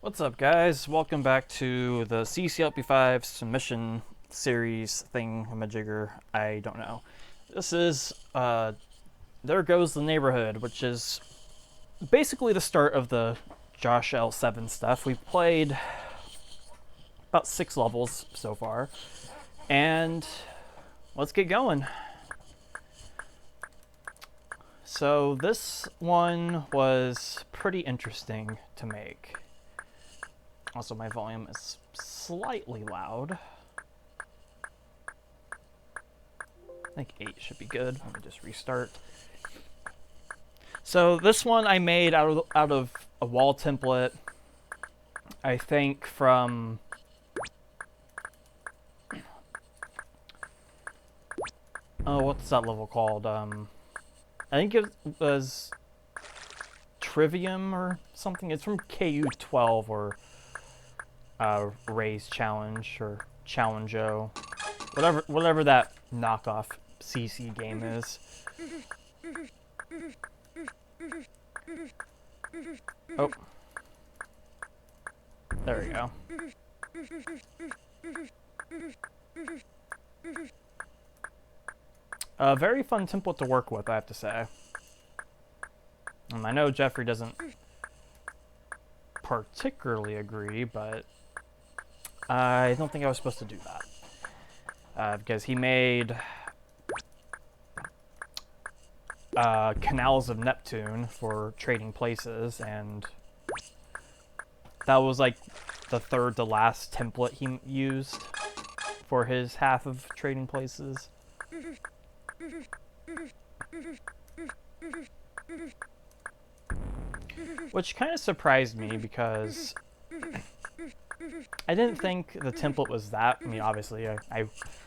What's up, guys? Welcome back to the CCLP5 submission series thing-a-majigger. I don't know. This is There Goes the Neighborhood, which is basically the start of the Josh-CCLP5 stuff. We've played about 6 levels so far, and let's get going. So this one was pretty interesting to make. Also, my volume is slightly loud. I think 8 should be good. Let me just restart. So this one I made out of a wall template, I think from... Oh, what's that level called? I think it was Trivium or something. It's from KU12 or Ray's Challenge or Challenge-O. Whatever that knockoff CC game is. Oh. There we go. A very fun template to work with, I have to say. I know Jeffrey doesn't particularly agree, but I don't think I was supposed to do that. Because he made Canals of Neptune for trading places, and that was like the third to last template he used for his half of trading places. Which kind of surprised me because I didn't think the template was that. I mean, obviously,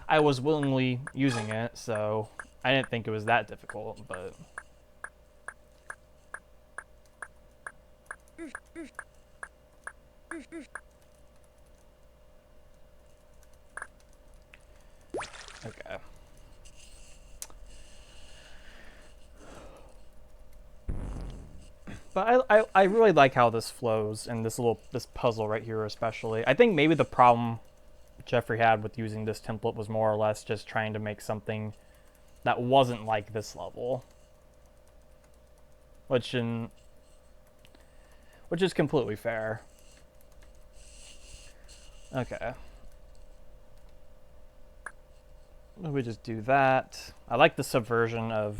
I was willingly using it, so I didn't think it was that difficult, but... Okay. But I really like how this flows, and this puzzle right here especially. I think maybe the problem Jeffrey had with using this template was more or less just trying to make something that wasn't like this level. Which is completely fair. Okay. We just do that. I like the subversion of...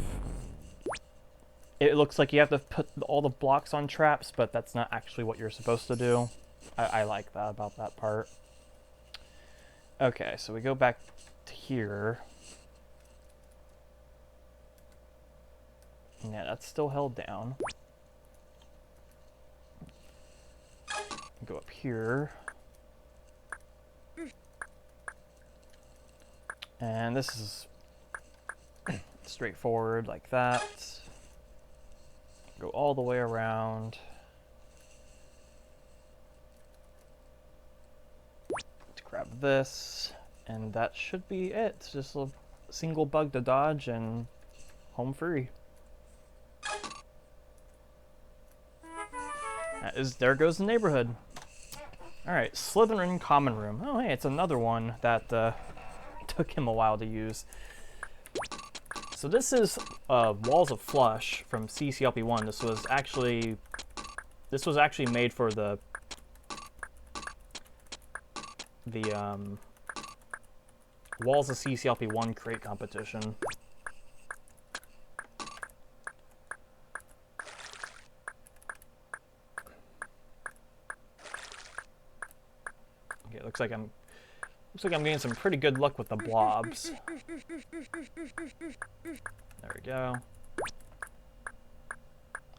It looks like you have to put all the blocks on traps, but that's not actually what you're supposed to do. I like that about that part. Okay, so we go back to here. Yeah, that's still held down. Go up here. And this is straightforward like that. Go all the way around. Let's grab this, and that should be it. It's just a single bug to dodge and home free. There Goes the Neighborhood. Alright, Slytherin Common Room. Oh hey, it's another one that took him a while to use. So this is Walls of Flush from CCLP1. This was actually made for the Walls of CCLP1 crate competition. Okay, looks like I'm getting some pretty good luck with the blobs. There we go.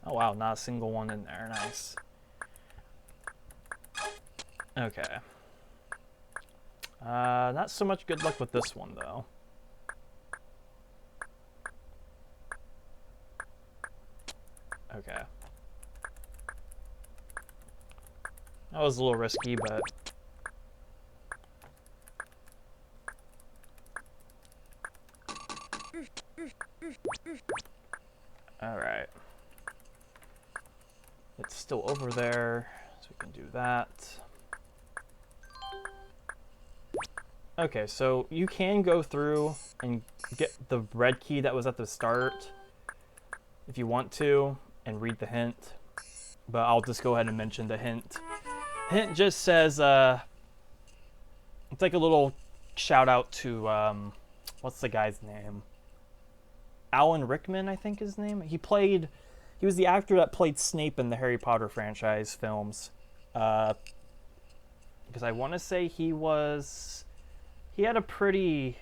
Oh wow, not a single one in there. Nice. Okay. Not so much good luck with this one, though. Okay. That was a little risky, but... Alright. It's still over there, So we can do that. Okay, so you can go through and get the red key that was at the start if you want to and read the hint. But I'll just go ahead and mention the hint. Hint just says, it's like a little shout out to, what's the guy's name? Alan Rickman, I think his name. He was the actor that played Snape in the Harry Potter franchise films. Because I want to say he had a pretty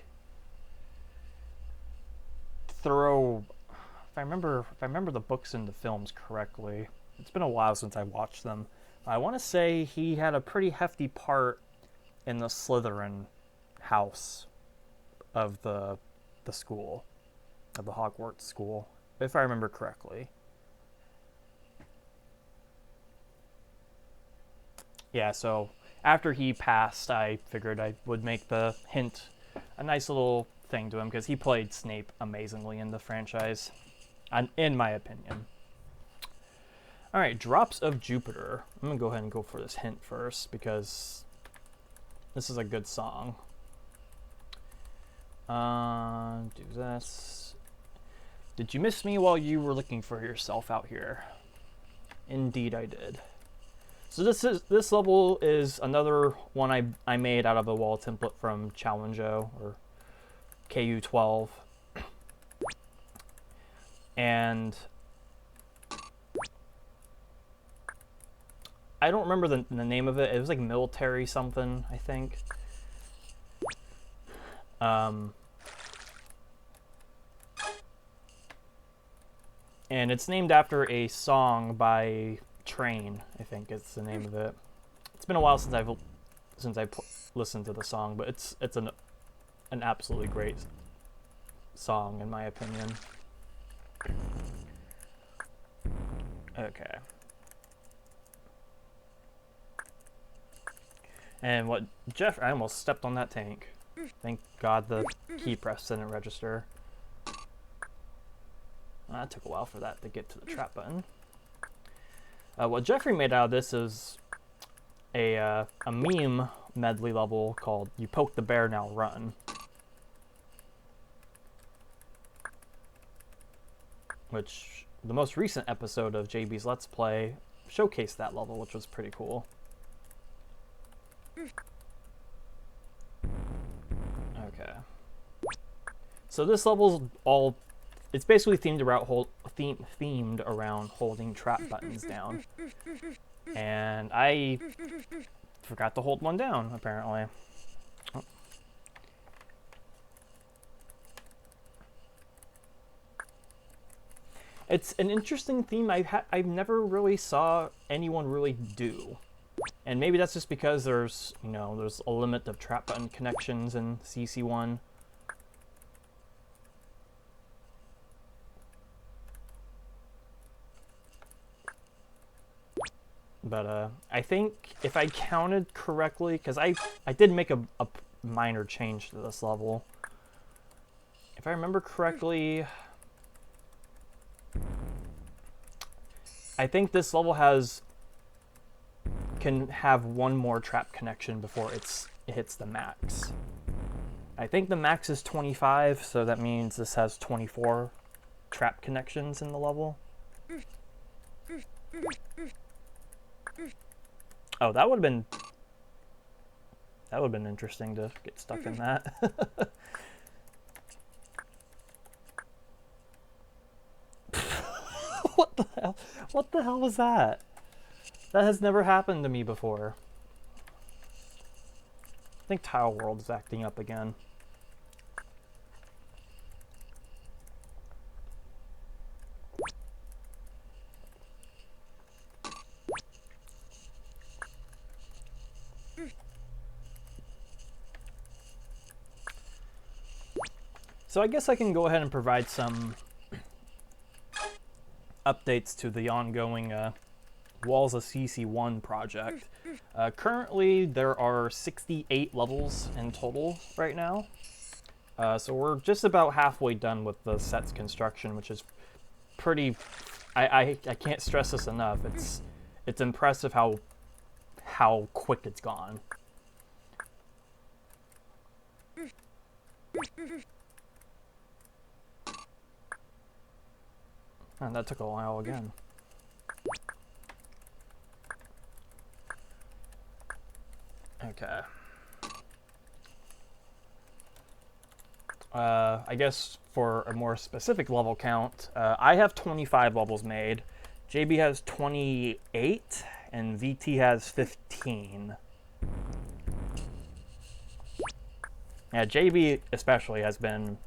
thorough, if I remember the books and the films correctly. It's been a while since I watched them. I want to say he had a pretty hefty part in the Slytherin house of the school, of the Hogwarts school, if I remember correctly. Yeah, so after he passed, I figured I would make the hint a nice little thing to him because he played Snape amazingly in the franchise, in my opinion. All right, Drops of Jupiter. I'm going to go ahead and go for this hint first because this is a good song. Do this. Did you miss me while you were looking for yourself out here? Indeed I did. So this level is another one I made out of a wall template from Challenge-O or KU12. And I don't remember the name of it. It was like military something, I think. And it's named after a song by Train, I think is the name of it. It's been a while since I've listened to the song, but it's an absolutely great song in my opinion. Okay. And what I almost stepped on that tank. Thank God the key press didn't register. That took a while for that to get to the trap button. What Jeffrey made out of this is a meme medley level called "You Poke the Bear, Now Run," which the most recent episode of JB's Let's Play showcased that level, which was pretty cool. Okay. So this level's it's basically themed around holding trap buttons down. And I forgot to hold one down, apparently. Oh. It's an interesting theme I've never really saw anyone really do. And maybe that's just because there's a limit of trap button connections in CC1. But I think if I counted correctly, because I did make a minor change to this level. If I remember correctly, I think this level can have one more trap connection before it hits the max. I think the max is 25, so that means this has 24 trap connections in the level. Oh, that would have been interesting to get stuck in that. What the hell? What the hell was that? That has never happened to me before. I think Tile World is acting up again. So I guess I can go ahead and provide some updates to the ongoing Walls of CC1 project. Currently, there are 68 levels in total right now. So we're just about halfway done with the set's construction, which is pretty... I can't stress this enough. It's impressive how how quick it's gone. And that took a while again. Okay. I guess for a more specific level count, I have 25 levels made. JB has 28, and VT has 15. Yeah, JB especially has been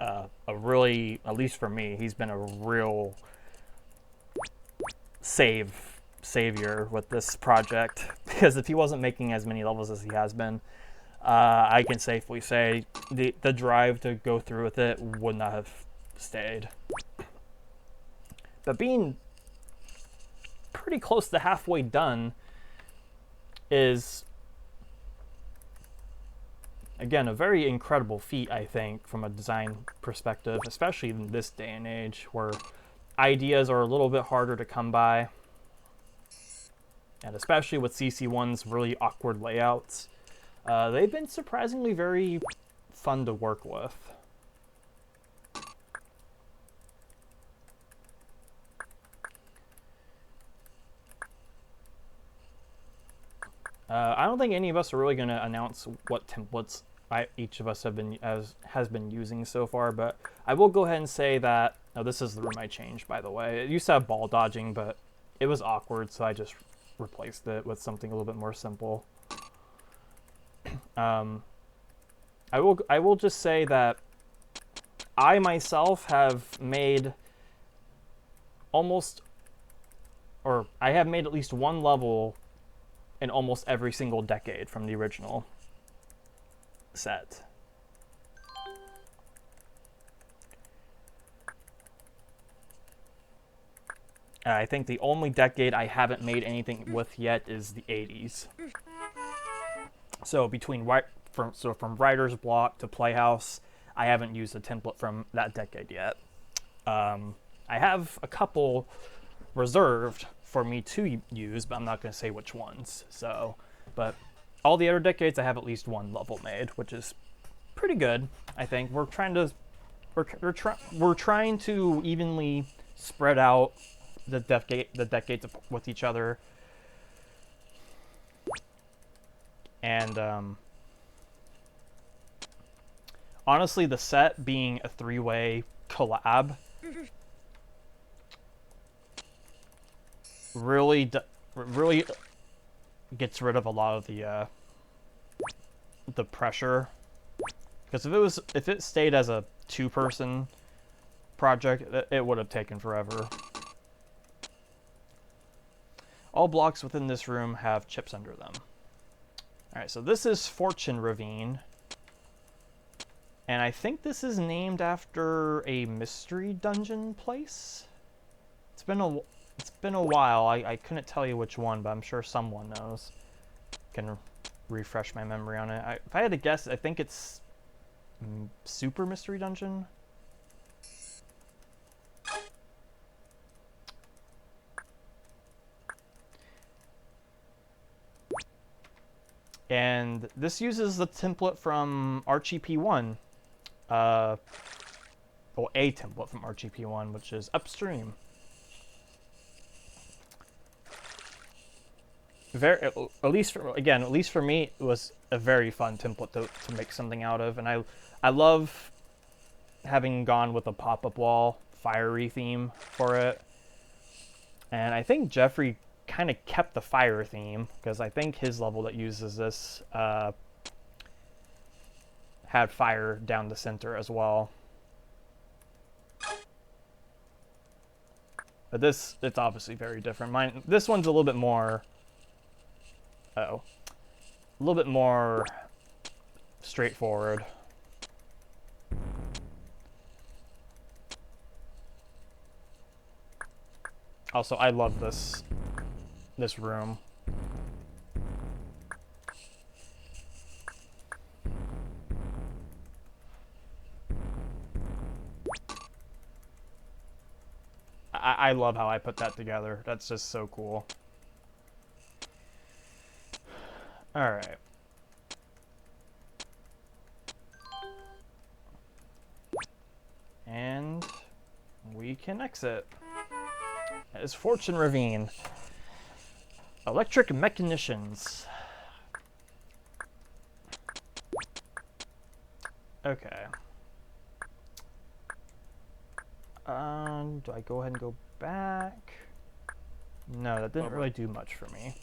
a really, at least for me, he's been a real savior with this project, because if he wasn't making as many levels as he has been, I can safely say the drive to go through with it would not have stayed. But being pretty close to halfway done is, again, a very incredible feat, I think, from a design perspective, especially in this day and age where ideas are a little bit harder to come by. And especially with CC1's really awkward layouts, they've been surprisingly very fun to work with. I don't think any of us are really going to announce what templates each of us has been using so far, but I will go ahead and say that, oh, this is the room I changed, by the way. It used to have ball dodging, but it was awkward, so I just replaced it with something a little bit more simple. I will just say that I myself have made I have made at least one level in almost every single decade from the original set. I think the only decade I haven't made anything with yet is the 80s. So from Writer's Block to Playhouse, I haven't used a template from that decade yet. I have a couple reserved for me to use, but I'm not going to say which ones. So, but all the other decades, I have at least one level made, which is pretty good. I think we're trying to evenly spread out the decades with each other, and honestly, the set being a three-way collab really gets rid of a lot of the pressure, because if it stayed as a two-person project, it would have taken forever. All blocks within this room have chips under them. Alright, so this is Fortune Ravine, and I think this is named after a mystery dungeon place. It's been a while. I couldn't tell you which one, but I'm sure someone knows. Can refresh my memory on it. If I had to guess, I think it's Super Mystery Dungeon. And this uses the template from RCP1. Well, a template from RCP1, which is Upstream. At least for me, it was a very fun template to make something out of, and I love having gone with a pop-up wall fiery theme for it. And I think Jeffrey kind of kept the fire theme, because I think his level that uses this had fire down the center as well. But it's obviously very different. This one's a little bit more a little bit more straightforward. Also, I love this room. I love how I put that together. That's just so cool. Alright. And we can exit. That is Fortune Ravine. Electric mechanicians. Okay. Do I go ahead and go back? No, that didn't really do much for me.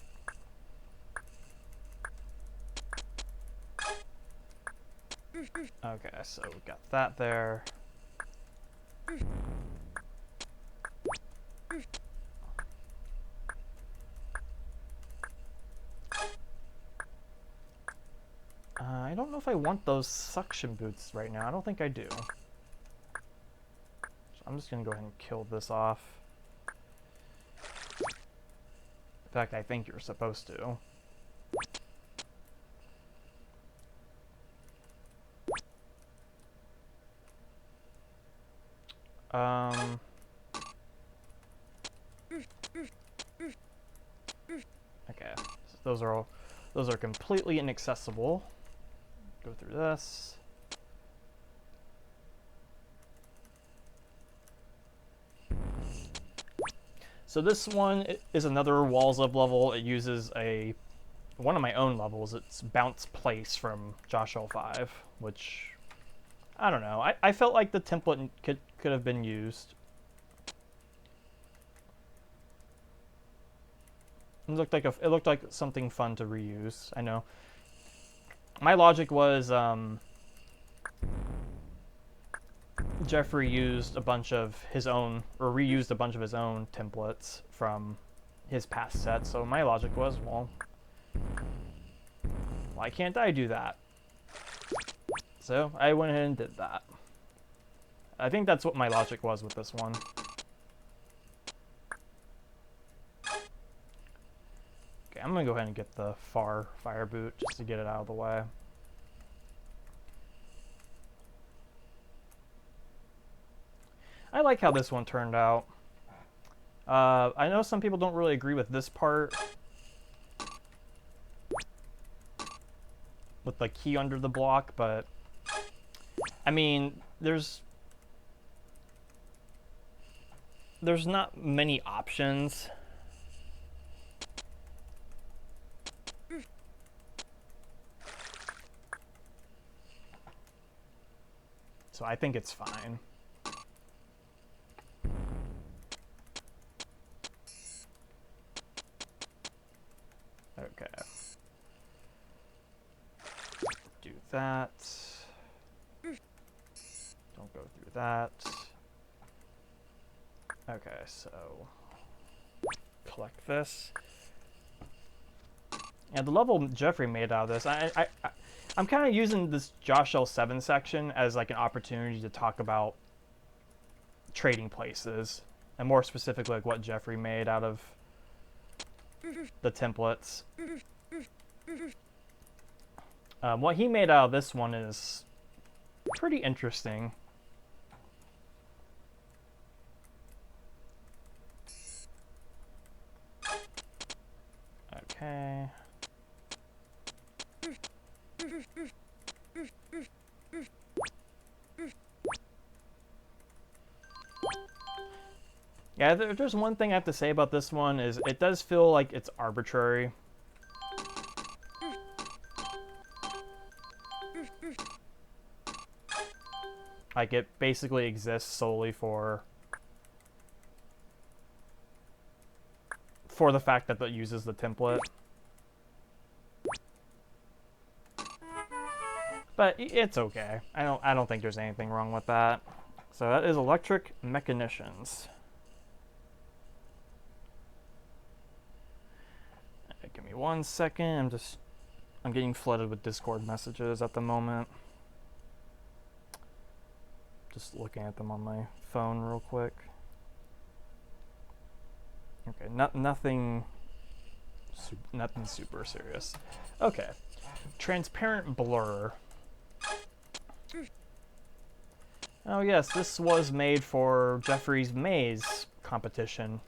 Okay, so we got that there. I don't know if I want those suction boots right now. I don't think I do. So I'm just going to go ahead and kill this off. In fact, I think you're supposed to. Okay, so those are completely inaccessible. Go through this. So this one is another Walls Up level. It uses one of my own levels. It's Bounce Place from Josh-CCLP5, which I don't know. I felt like the template could have been used. It looked like something fun to reuse. I know. My logic was Jeffrey used a bunch of his own, or reused a bunch of his own templates from his past set. So my logic was, well, why can't I do that? So I went ahead and did that. I think that's what my logic was with this one. Okay, I'm gonna go ahead and get the far fire boot just to get it out of the way. I like how this one turned out. I know some people don't really agree with this part. With the key under the block, but I mean, there's not many options. So I think it's fine. Okay. Do that. Don't go through that. Okay, so collect this. Yeah, the level Jeffrey made out of this, I'm kind of using this Josh-CCLP7 section as like an opportunity to talk about trading places, and more specifically like what Jeffrey made out of the templates. What he made out of this one is pretty interesting. Okay. Yeah, there's one thing I have to say about this one is it does feel like it's arbitrary. Like it basically exists solely for the fact that it uses the template. But it's okay. I don't think there's anything wrong with that. So that is electric mechanicians. Give me 1 second. I'm getting flooded with Discord messages at the moment. Just looking at them on my phone real quick. Okay, nothing super serious. Okay, transparent blur. Oh yes, this was made for Jeffrey's maze competition.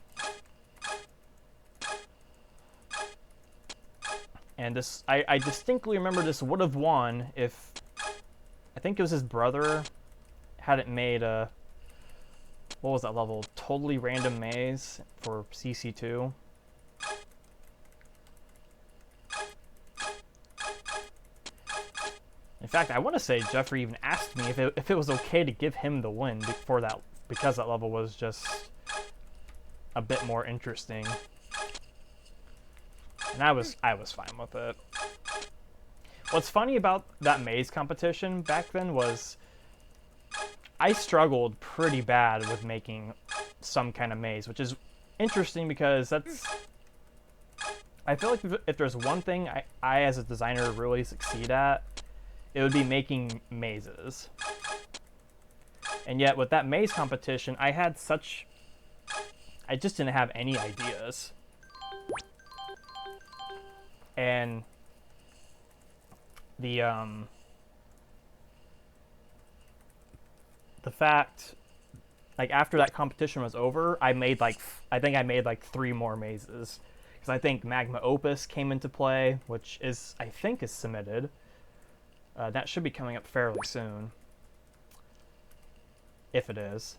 And this, I distinctly remember this would have won if, I think it was his brother, hadn't made a, what was that level? Totally Random Maze for CC2. In fact, I want to say Jeffrey even asked me if it was okay to give him the win before that, because that level was just a bit more interesting. And I was fine with it. What's funny about that maze competition back then was I struggled pretty bad with making some kind of maze, which is interesting because that's, I feel like if there's one thing I as a designer really succeed at, it would be making mazes. And yet with that maze competition, I just didn't have any ideas. And the fact, like, after that competition was over, I think I made like 3 more mazes. Because I think Magma Opus came into play, which is, I think, is submitted. That should be coming up fairly soon. If it is.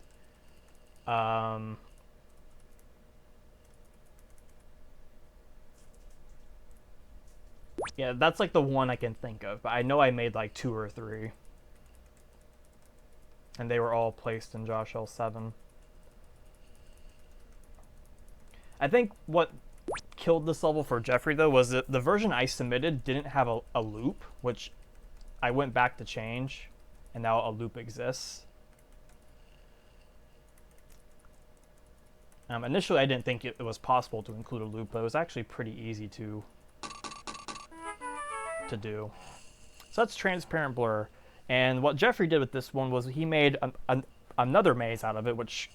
Yeah, that's like the one I can think of, but I know I made like 2 or 3. And they were all placed in Josh-CCLP5. I think what killed this level for Jeffrey, though, was that the version I submitted didn't have a loop, which I went back to change, and now a loop exists. Initially, I didn't think it was possible to include a loop, but it was actually pretty easy to do. So that's Transparent Blur. And what Jeffrey did with this one was he made another maze out of it, which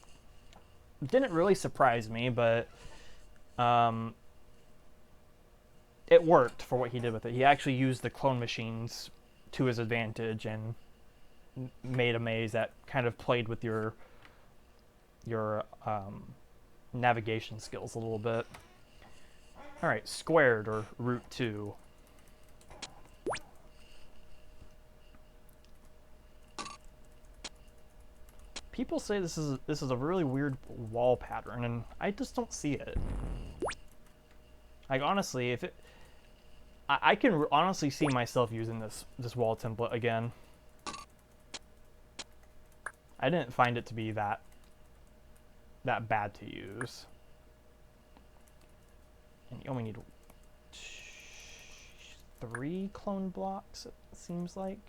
didn't really surprise me, but it worked for what he did with it. He actually used the clone machines to his advantage and made a maze that kind of played with your navigation skills a little bit. All right, Squared, or Route 2. People say this is a really weird wall pattern, and I just don't see it. Like, honestly, if it, I can honestly see myself using this wall template again. I didn't find it to be that bad to use. And you only need 3 clone blocks, it seems like.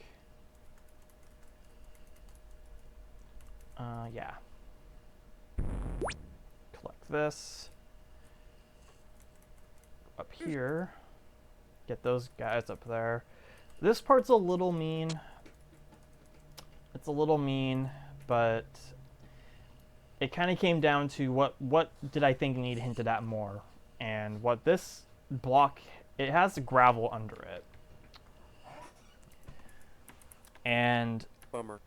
Yeah. Collect this. Up here. Get those guys up there. This part's a little mean. It's a little mean, but it kind of came down to what did I think need hinted at more. And what this block, it has gravel under it. And bummer.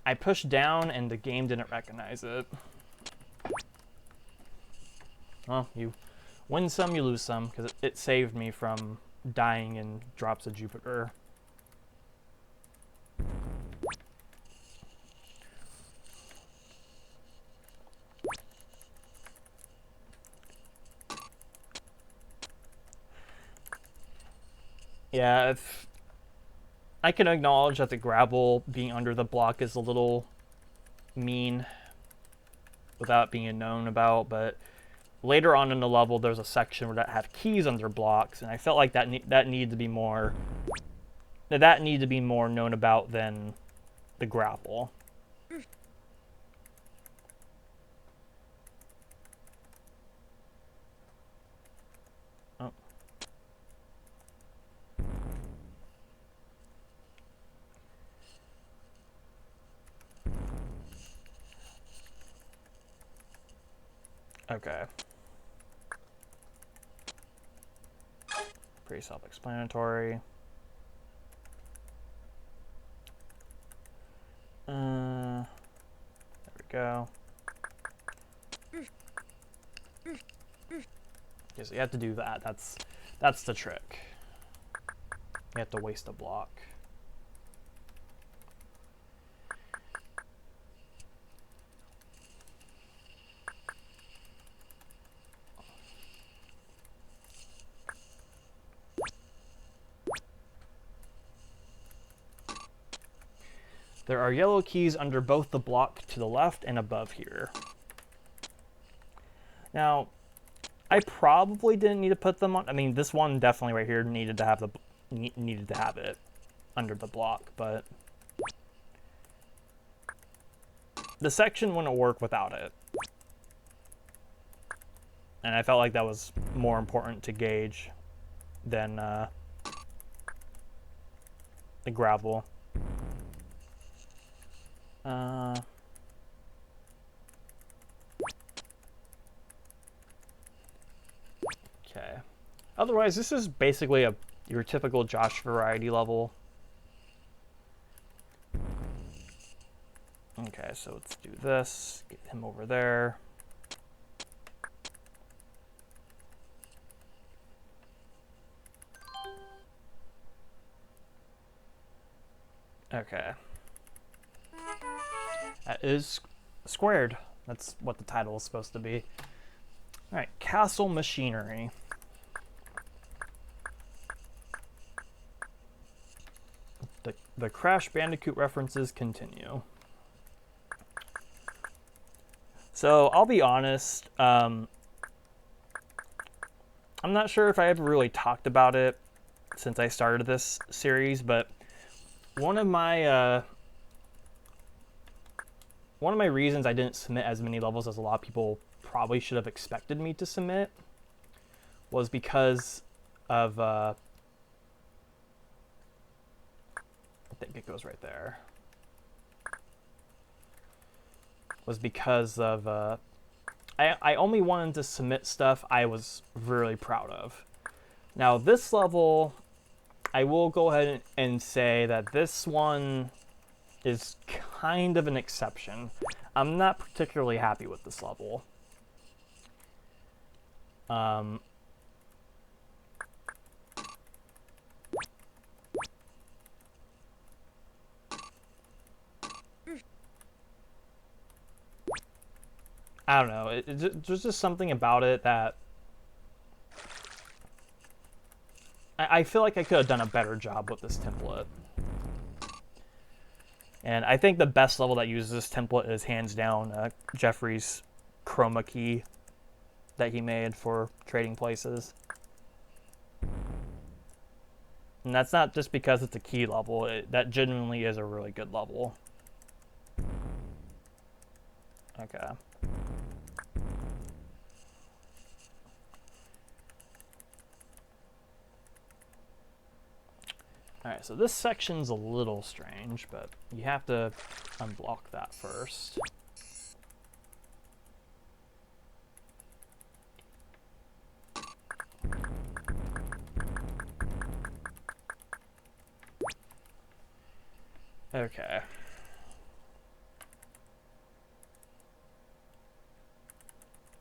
I pushed down and the game didn't recognize it. Well, you win some, you lose some, because it saved me from dying in Drops of Jupiter. Yeah, if I can acknowledge that the gravel being under the block is a little mean without being known about, but later on in the level there's a section where that had keys under blocks, and I felt like that needed to be more known about than the gravel. Oh. Okay. Pretty self-explanatory. There we go. Okay, so you have to do that. That's the trick. You have to waste a block. There are yellow keys under both the block to the left and above here. Now, I probably didn't need to put them on. I mean, this one definitely right here needed to have it under the block, but the section wouldn't work without it. And I felt like that was more important to gauge than the gravel. Okay. Otherwise, this is basically your typical Josh variety level. Okay, so let's do this. Get him over there. Okay. That is squared. That's what the title is supposed to be. All right, castle machinery. The Crash Bandicoot references continue. So I'll be honest, I'm not sure if I ever really talked about it since I started this series, but one of my reasons I didn't submit as many levels as a lot of people probably should have expected me to submit was because of I think it goes right there. Was because of I only wanted to submit stuff I was really proud of. Now this level, I will go ahead and say that this one is kind of an exception. I'm not particularly happy with this level. I don't know. There's just something about it that I feel like I could have done a better job with this template. And I think the best level that uses this template is hands down Jeffrey's chroma key that he made for Trading Places. And that's not just because it's a key level. That genuinely is a really good level. Okay. Alright, so this section's a little strange, but you have to unblock that first. Okay.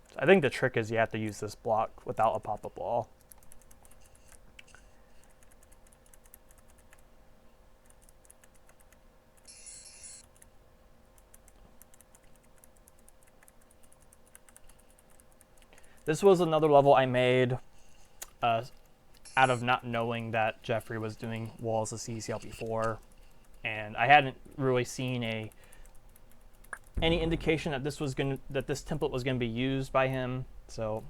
So I think the trick is you have to use this block without a pop-up wall. This was another level I made out of not knowing that Jeffrey was doing walls of CCLP4, and I hadn't really seen any indication that this template was gonna be used by him. So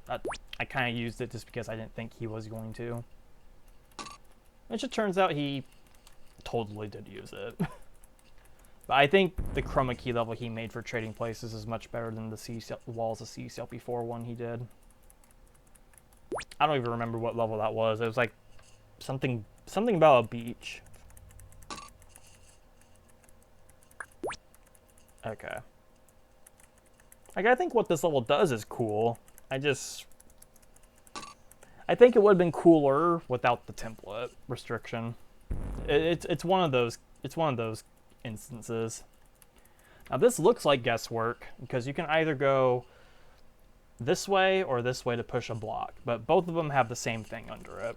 I kind of used it just because I didn't think he was going to. Which it turns out he totally did use it. But I think the chroma key level he made for Trading Places is much better than the walls of CCLP4 one he did. I don't even remember what level that was. It was like something about a beach. Okay. Like, I think what this level does is cool. I think it would have been cooler without the template restriction. It's one of those instances. Now this looks like guesswork because you can either go this way or this way to push a block, but both of them have the same thing under it.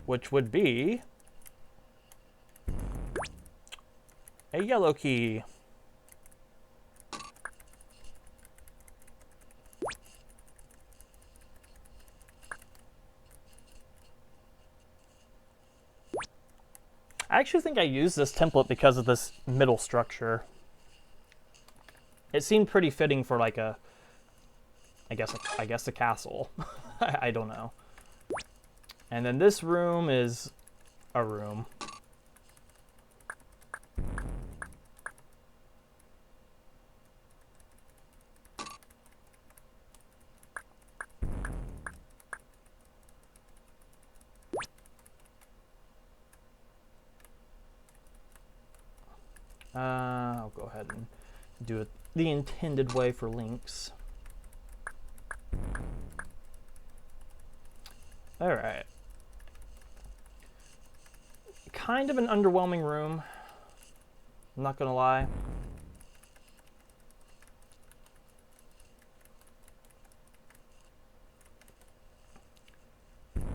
Which would be a yellow key. I actually think I used this template because of this middle structure. It seemed pretty fitting for like a, I guess a castle. I don't know. And then this room is a room. I'll go ahead and do it the intended way for links. All right. Kind of an underwhelming room, I'm not gonna lie.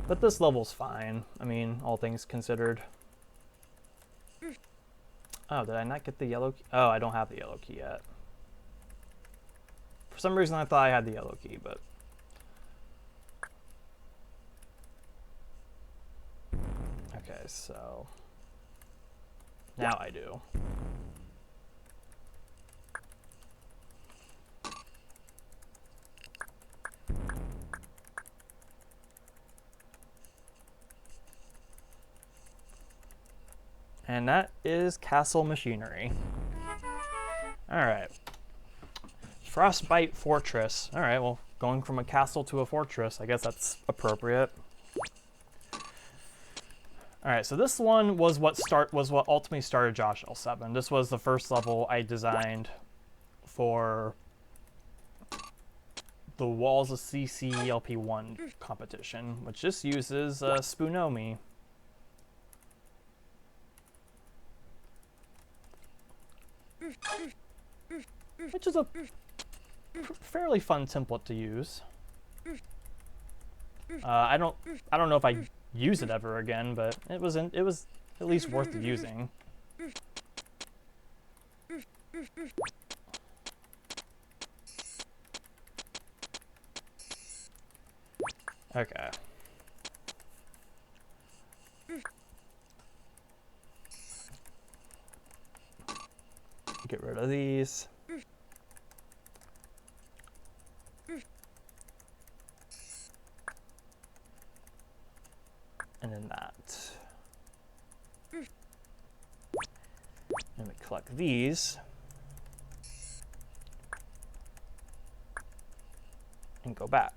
But this level's fine, I mean, all things considered. Oh, did I not get the yellow key? Oh, I don't have the yellow key yet. For some reason I thought I had the yellow key, but... Okay, so... Now I do. And that is castle machinery. Alright. Frostbite Fortress. Alright, well, going from a castle to a fortress, I guess that's appropriate. Alright, so this one was what ultimately started Josh-CCL5. This was the first level I designed for the Walls of CCLP1 competition, which just uses Spoonomi. Which is a fairly fun template to use. I don't know if I use it ever again, but it was at least worth using. Okay. Get rid of these. And then that. And we collect these. And go back.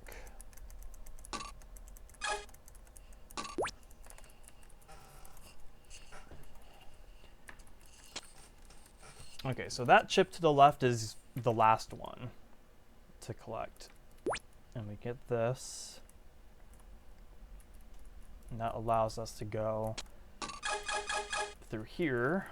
Okay, so that chip to the left is the last one to collect. And we get this. And that allows us to go through here.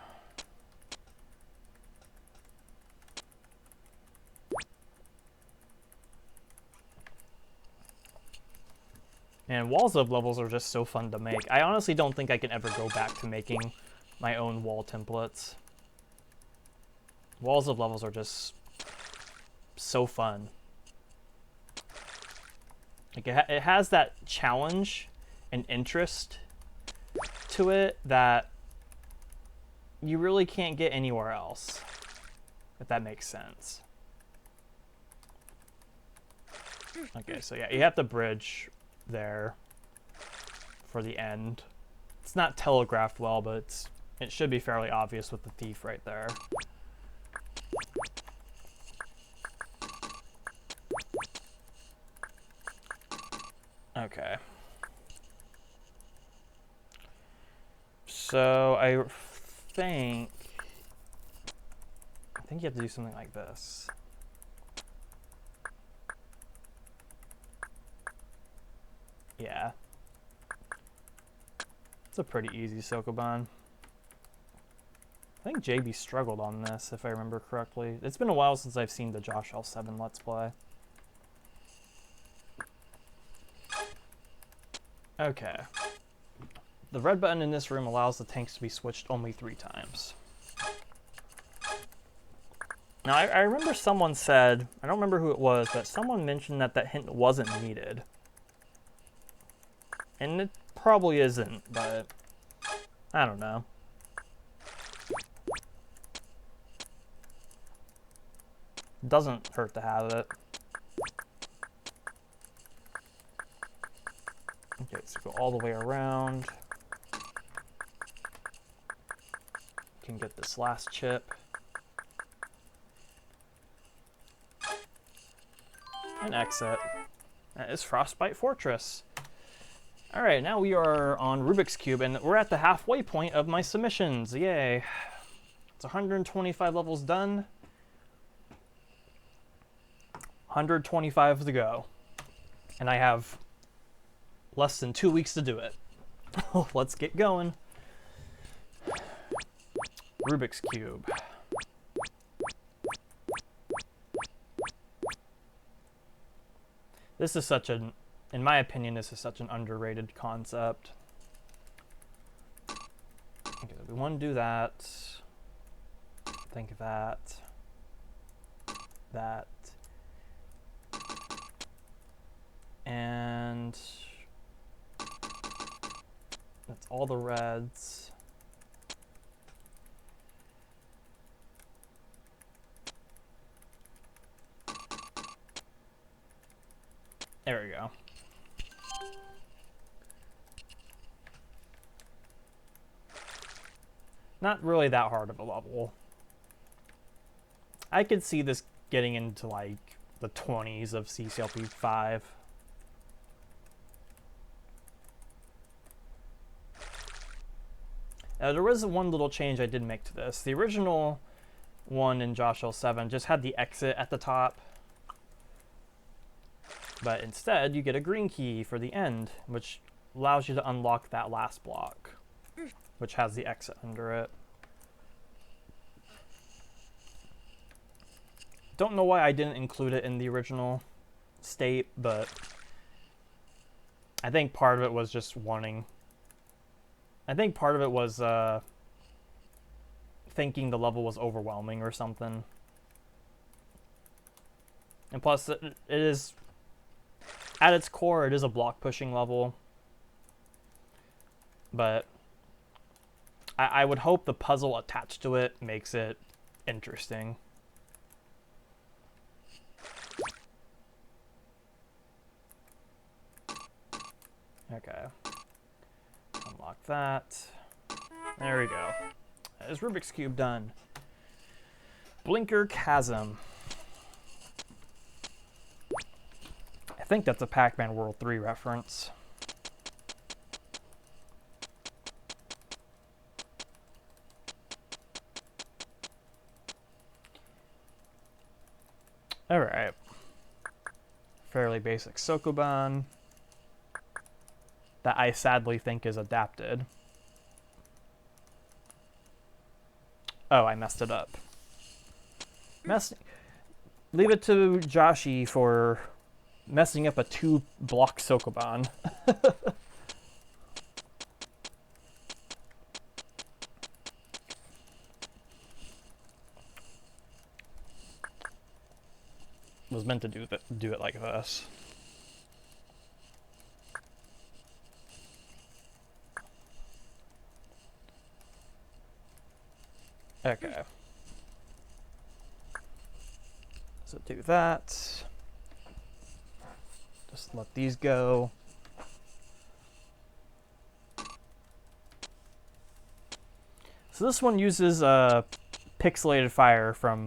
And walls of levels are just so fun to make. I honestly don't think I can ever go back to making my own wall templates. Walls of levels are just so fun. Like it has that challenge and interest to it that you really can't get anywhere else, if that makes sense. Okay, so yeah, you have the bridge there for the end. It's not telegraphed well, but it should be fairly obvious with the thief right there. Okay. So I think you have to do something like this. Yeah. It's a pretty easy Sokuban. think JB struggled on this, if I remember correctly. It's been a while since I've seen the Josh-CCL7 Let's Play. Okay. The red button in this room allows the tanks to be switched only 3 times. Now, I remember someone said, I don't remember who it was, but someone mentioned that that hint wasn't needed. And it probably isn't, but I don't know. Doesn't hurt to have it. Okay, so go all the way around. Can get this last chip. And exit. That is Frostbite Fortress. Alright, now we are on Rubiks Cube, and we're at the halfway point of my submissions. Yay. It's 125 levels done. 125 to go. And I have less than 2 weeks to do it. Let's get going. Rubiks Cube. This is such an, in my opinion, this is such an underrated concept. Okay, we want to do that. Think of that. That. And that's all the reds. There we go. Not really that hard of a level. I could see this getting into like the 20s of CCLP5. There was one little change I did make to this. The original one in Josh-CCL7 just had the exit at the top. But instead, you get a green key for the end, which allows you to unlock that last block, which has the exit under it. Don't know why I didn't include it in the original state, but I think part of it was just wanting... I think part of it was thinking the level was overwhelming or something. And plus, it is... At its core, it is a block pushing level. But I would hope the puzzle attached to it makes it interesting. Okay. Unlock that. There we go. That is Rubiks Cube done. Blinker Chasm. I think that's a Pac-Man World 3 reference. Alright. Fairly basic Sokuban that I sadly think is adapted. Oh, I messed it up. Leave it to Joshi for messing up a 2-block Sokuban. Was meant to do it like this. Okay. So do that. Just let these go. So this one uses pixelated fire from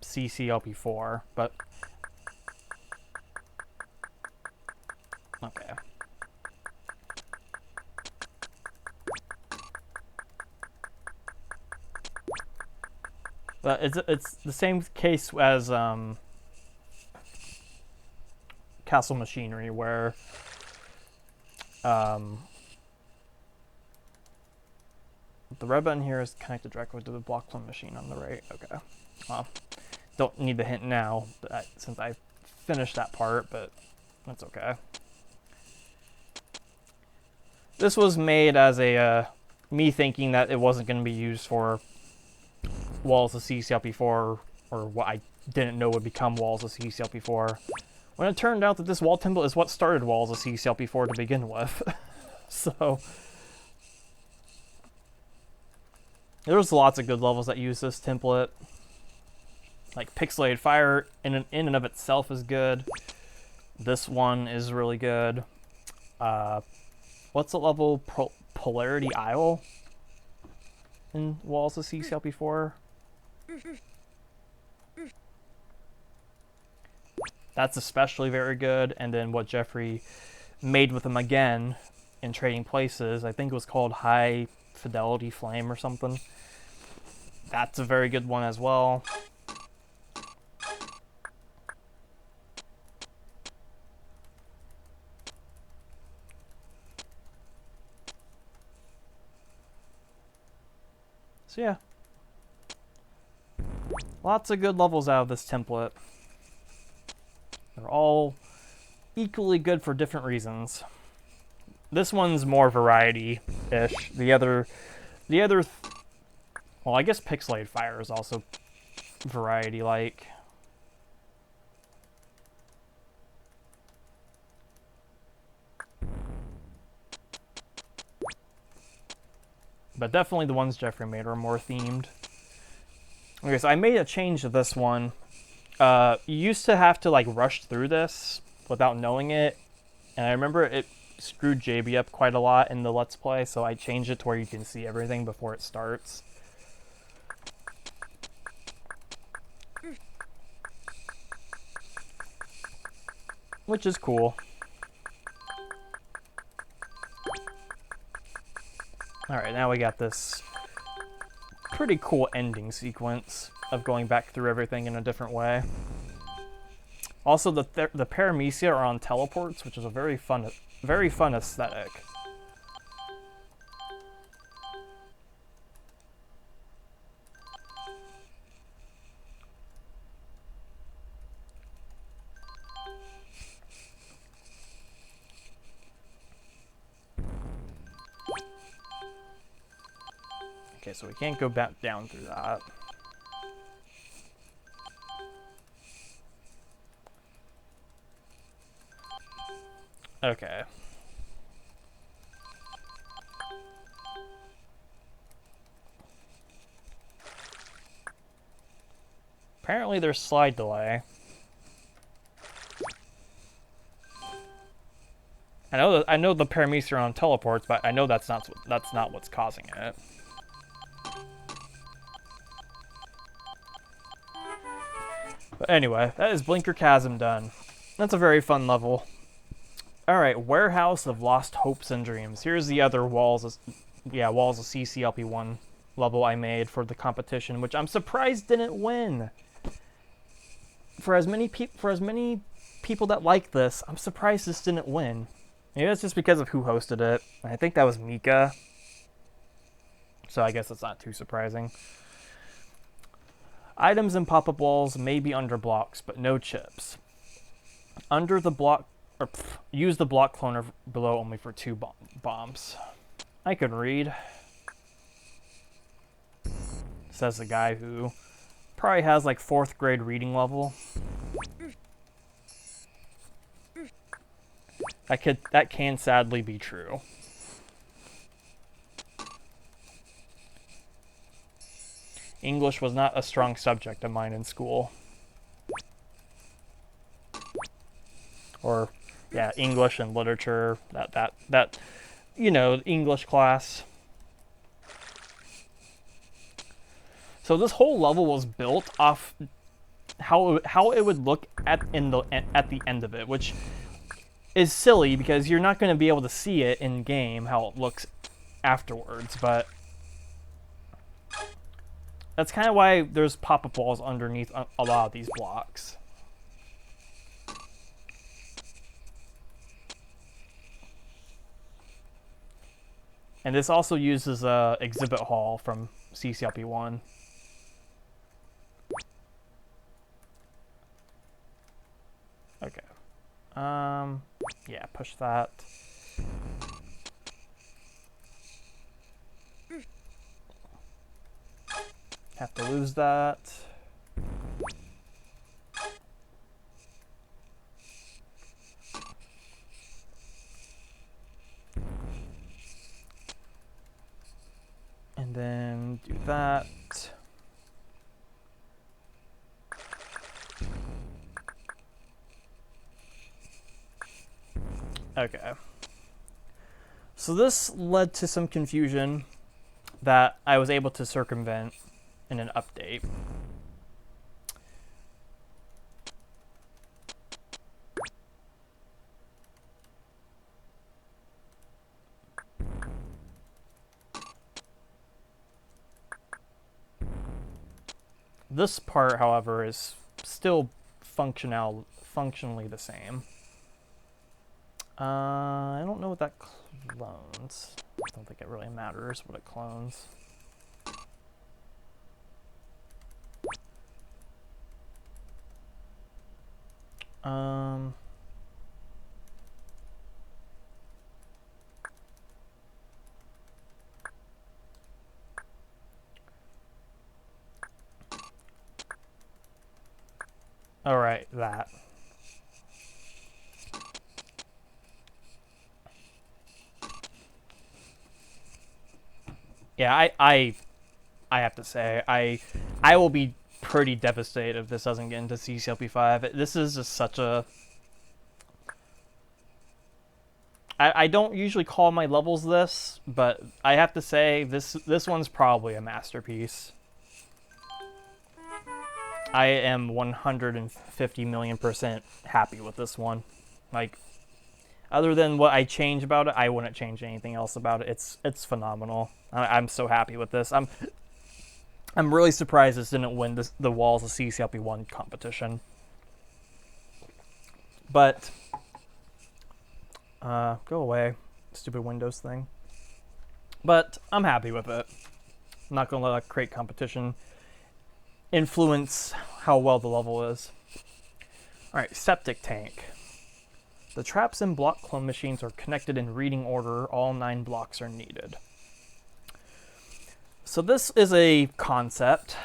CCLP4, but okay. But it's the same case as Castle Machinery, where the red button here is connected directly to the block clone machine on the right. Okay. Well, don't need the hint now since I finished that part, but that's okay. This was made as a me thinking that it wasn't going to be used for walls of CCLP4 or what I didn't know would become walls of CCLP4. When it turned out that this wall template is what started walls of CCLP4 to begin with. So there's lots of good levels that use this template. Like Pixelated Fire in and of itself is good. This one is really good. What's the level? Polarity Isle in walls of CCLP4? That's especially very good. And then what Jeffrey made with them again in Trading Places, I think it was called High Fidelity Flame or something. That's a very good one as well. So yeah, lots of good levels out of this template. They're all equally good for different reasons. This one's more variety-ish. Well, I guess Pixelated Fire is also variety-like. But definitely the ones Jeffrey made are more themed. Okay, so I made a change to this one. You used to have to like rush through this without knowing it. And I remember it screwed JB up quite a lot in the Let's Play, so I changed it to where you can see everything before it starts. Which is cool. Alright, now we got this pretty cool ending sequence of going back through everything in a different way. Also, the Paramecia are on teleports, which is a very fun aesthetic. Okay, so we can't go back down through that. Okay. Apparently there's slide delay. I know the Paramecia are on teleports, but I know that's not what's causing it. But anyway, that is Blinker Chasm done. That's a very fun level. Alright, Warehouse of Lost Hopes and Dreams. Here's the other Walls of CCLP1 level I made for the competition, which I'm surprised didn't win. For as many people that like this, I'm surprised this didn't win. Maybe that's just because of who hosted it. I think that was Mika. So I guess it's not too surprising. Items and pop-up walls may be under blocks, but no chips. Under the block, use the block cloner below only for 2 bombs. I can read. Says the guy who probably has like 4th grade reading level. That can sadly be true. English was not a strong subject of mine in school. Or, yeah, English and literature, that you know, English class. So this whole level was built off how it would look at the end of it, which is silly because you're not going to be able to see it in game how it looks afterwards, but that's kind of why there's pop-up walls underneath a lot of these blocks. And this also uses exhibit hall from CCLP1. Okay. Yeah, push that. Have to lose that. And then do that. Okay. So this led to some confusion that I was able to circumvent in an update. This part, however, is still functionally the same. I don't know what that clones. I don't think it really matters what it clones. All right, that. Yeah, I have to say, I will be pretty devastated if this doesn't get into CCLP5. This is just such a... I don't usually call my levels this, but I have to say, this one's probably a masterpiece. I am 150 million% happy with this one. Like, other than what I change about it, I wouldn't change anything else about it. It's phenomenal. I'm so happy with this. I'm really surprised this didn't win the Walls of CCLP1 competition. But go away, stupid Windows thing. But I'm happy with it. I'm not gonna let create competition influence how well the level is. Alright, Septic Tank. The traps and block clone machines are connected in reading order. All 9 blocks are needed. So this is a concept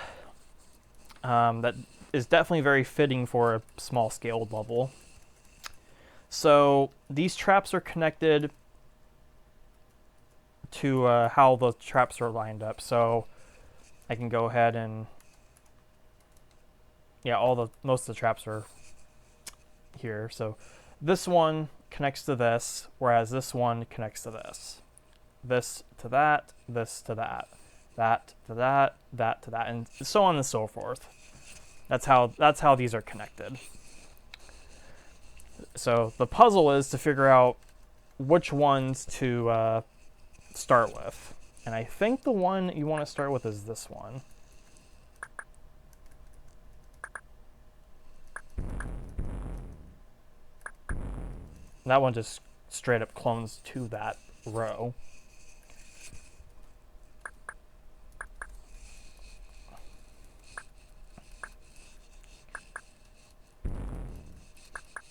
that is definitely very fitting for a small scaled level. So these traps are connected to how the traps are lined up. So I can go ahead and, yeah, most of the traps are here. So this one connects to this, whereas this one connects to this. This to that, this to that, that to that, that to that, and so on and so forth. That's how these are connected. So the puzzle is to figure out which ones to start with. And I think the one you want to start with is this one. That one just straight up clones to that row.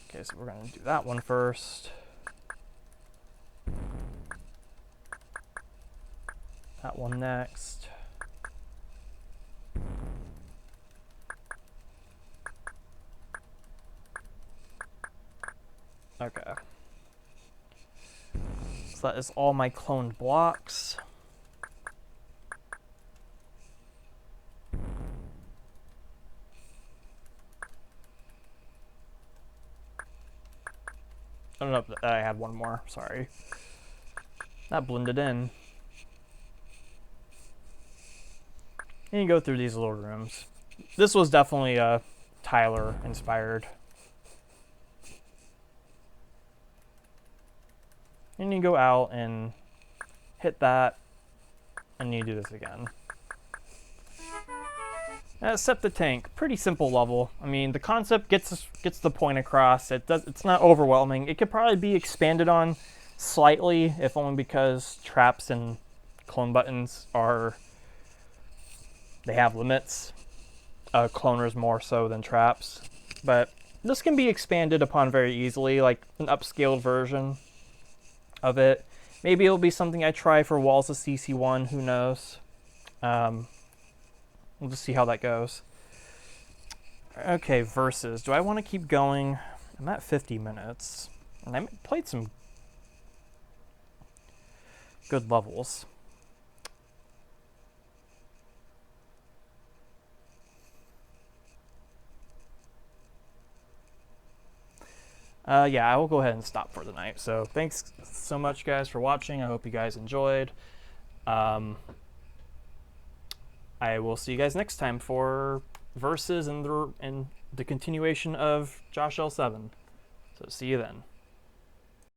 Okay, so we're going to do that one first. That one next. Okay. So that is all my cloned blocks. I don't know if I had one more, sorry. That blended in. And you go through these little rooms. This was definitely Tyler inspired. And you go out and hit that, and you do this again. Septic Tank, pretty simple level. I mean, the concept gets the point across. It's not overwhelming. It could probably be expanded on slightly, if only because traps and clone buttons they have limits. Cloners more so than traps, but this can be expanded upon very easily, like an upscaled version of it. Maybe it'll be something I try for Walls of CC1, who knows. We'll just see how that goes. Okay, versus. Do I want to keep going? I'm at 50 minutes, and I played some good levels. Yeah, I will go ahead and stop for the night. So thanks so much, guys, for watching. I hope you guys enjoyed. I will see you guys next time for Versus and the continuation of Josh-CCL7. So see you then.